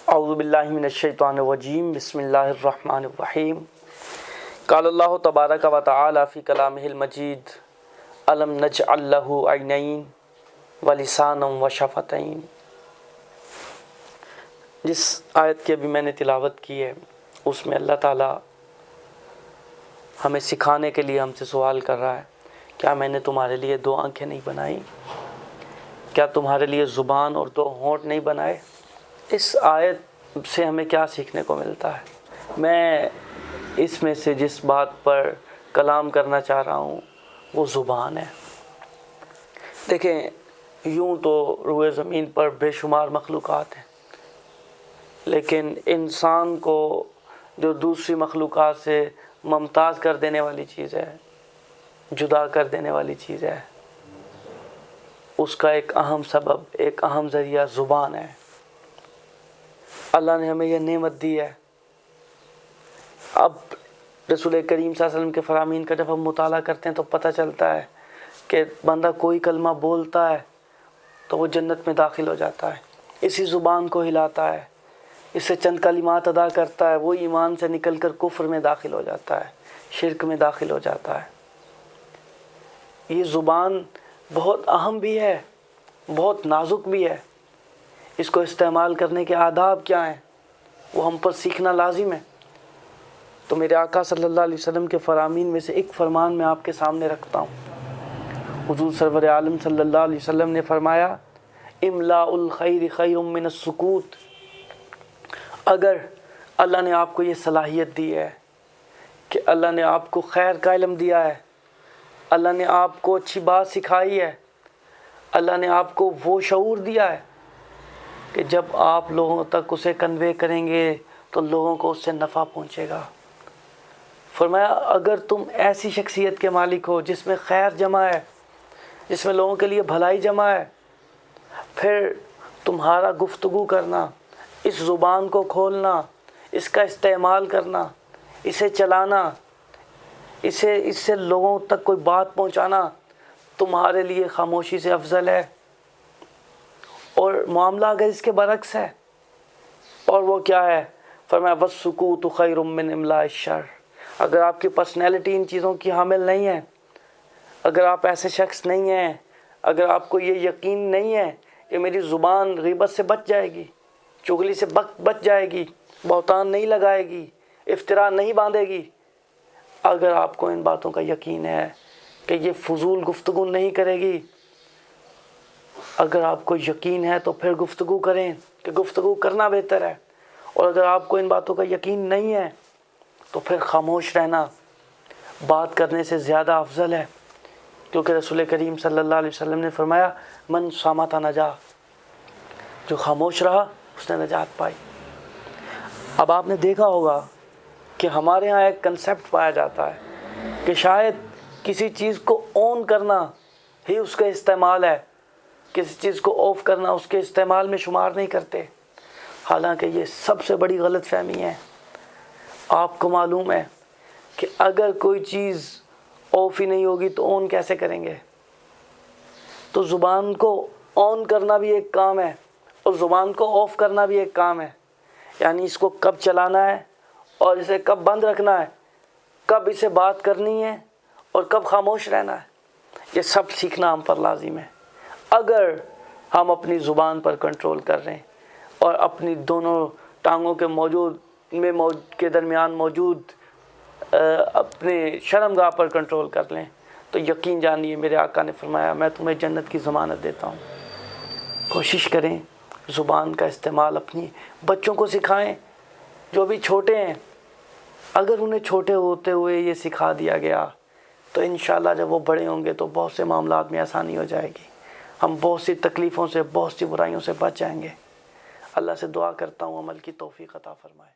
اعوذ باللہ من الشیطان الرجیم بسم اللہ الرحمن الرحیم قال اللہ تبارک و تعالی فی کلامہ المجید الم نجعل لہ عینین ولسانا وشفتین۔ جس آیت کی ابھی میں نے تلاوت کی ہے اس میں اللہ تعالیٰ ہمیں سکھانے کے لیے ہم سے سوال کر رہا ہے، کیا میں نے تمہارے لیے 2 آنکھیں نہیں بنائی؟ کیا تمہارے لیے زبان اور 2 ہونٹ نہیں بنائے؟ اس آیت سے ہمیں کیا سیکھنے کو ملتا ہے؟ میں اس میں سے جس بات پر کلام کرنا چاہ رہا ہوں وہ زبان ہے۔ دیکھیں، یوں تو روئے زمین پر بے شمار مخلوقات ہیں، لیکن انسان کو جو دوسری مخلوقات سے ممتاز کر دینے والی چیز ہے، جدا کر دینے والی چیز ہے، اس کا ایک اہم سبب، ایک اہم ذریعہ زبان ہے۔ اللہ نے ہمیں یہ نعمت دی ہے۔ اب رسول کریم صلی اللہ علیہ وسلم کے فرامین کا جب ہم مطالعہ کرتے ہیں تو پتہ چلتا ہے کہ بندہ کوئی کلمہ بولتا ہے تو وہ جنت میں داخل ہو جاتا ہے، اسی زبان کو ہلاتا ہے، اس سے چند کلمات ادا کرتا ہے، وہ ایمان سے نکل کر کفر میں داخل ہو جاتا ہے، شرک میں داخل ہو جاتا ہے۔ یہ زبان بہت اہم بھی ہے، بہت نازک بھی ہے۔ اس کو استعمال کرنے کے آداب کیا ہیں وہ ہم پر سیکھنا لازم ہے۔ تو میرے آقا صلی اللہ علیہ وسلم کے فرامین میں سے ایک فرمان میں آپ کے سامنے رکھتا ہوں۔ حضور سرور عالم صلی اللہ علیہ وسلم نے فرمایا، املاء الخیر خیر من السکوت۔ اگر اللہ نے آپ کو یہ صلاحیت دی ہے کہ اللہ نے آپ کو خیر کا علم دیا ہے، اللہ نے آپ کو اچھی بات سکھائی ہے، اللہ نے آپ کو وہ شعور دیا ہے کہ جب آپ لوگوں تک اسے کنوے کریں گے تو لوگوں کو اس سے نفع پہنچے گا، فرمایا اگر تم ایسی شخصیت کے مالک ہو جس میں خیر جمع ہے، جس میں لوگوں کے لیے بھلائی جمع ہے، پھر تمہارا گفتگو کرنا، اس زبان کو کھولنا، اس کا استعمال کرنا، اسے چلانا، اس سے لوگوں تک کوئی بات پہنچانا تمہارے لیے خاموشی سے افضل ہے۔ اور معاملہ اگر اس کے برعکس ہے، اور وہ کیا ہے؟ فرمایا والسکوت خیر من املاء الشر۔ اگر آپ کی پرسنالٹی ان چیزوں کی حامل نہیں ہے، اگر آپ ایسے شخص نہیں ہیں، اگر آپ کو یہ یقین نہیں ہے کہ میری زبان غیبت سے بچ جائے گی، چغلی سے بچ جائے گی، بہتان نہیں لگائے گی، افتراء نہیں باندھے گی، اگر آپ کو ان باتوں کا یقین ہے کہ یہ فضول گفتگو نہیں کرے گی، اگر آپ کو یقین ہے تو پھر گفتگو کریں کہ گفتگو کرنا بہتر ہے، اور اگر آپ کو ان باتوں کا یقین نہیں ہے تو پھر خاموش رہنا بات کرنے سے زیادہ افضل ہے، کیونکہ رسول کریم صلی اللہ علیہ وسلم نے فرمایا من صامت نجا، جو خاموش رہا اس نے نجات پائی۔ اب آپ نے دیکھا ہوگا کہ ہمارے ہاں ایک کنسیپٹ پایا جاتا ہے کہ شاید کسی چیز کو آن کرنا ہی اس کا استعمال ہے، کسی چیز کو آف کرنا اس کے استعمال میں شمار نہیں کرتے، حالانکہ یہ سب سے بڑی غلط فہمی ہے۔ آپ کو معلوم ہے کہ اگر کوئی چیز آف ہی نہیں ہوگی تو آن کیسے کریں گے؟ تو زبان کو آن کرنا بھی ایک کام ہے اور زبان کو آف کرنا بھی ایک کام ہے، یعنی اس کو کب چلانا ہے اور اسے کب بند رکھنا ہے، کب اسے بات کرنی ہے اور کب خاموش رہنا ہے، یہ سب سیکھنا ہم پر لازم ہے۔ اگر ہم اپنی زبان پر کنٹرول کر رہے ہیں اور اپنی دونوں ٹانگوں کے درمیان موجود اپنے شرمگاہ پر کنٹرول کر لیں تو یقین جانیے میرے آقا نے فرمایا میں تمہیں جنت کی ضمانت دیتا ہوں۔ کوشش کریں زبان کا استعمال اپنی بچوں کو سکھائیں، جو بھی چھوٹے ہیں، اگر انہیں چھوٹے ہوتے ہوئے یہ سکھا دیا گیا تو انشاءاللہ جب وہ بڑے ہوں گے تو بہت سے معاملات میں آسانی ہو جائے گی، ہم بہت سی تکلیفوں سے، بہت سی برائیوں سے بچ جائیں گے۔ اللہ سے دعا کرتا ہوں عمل کی توفیق عطا فرمائے۔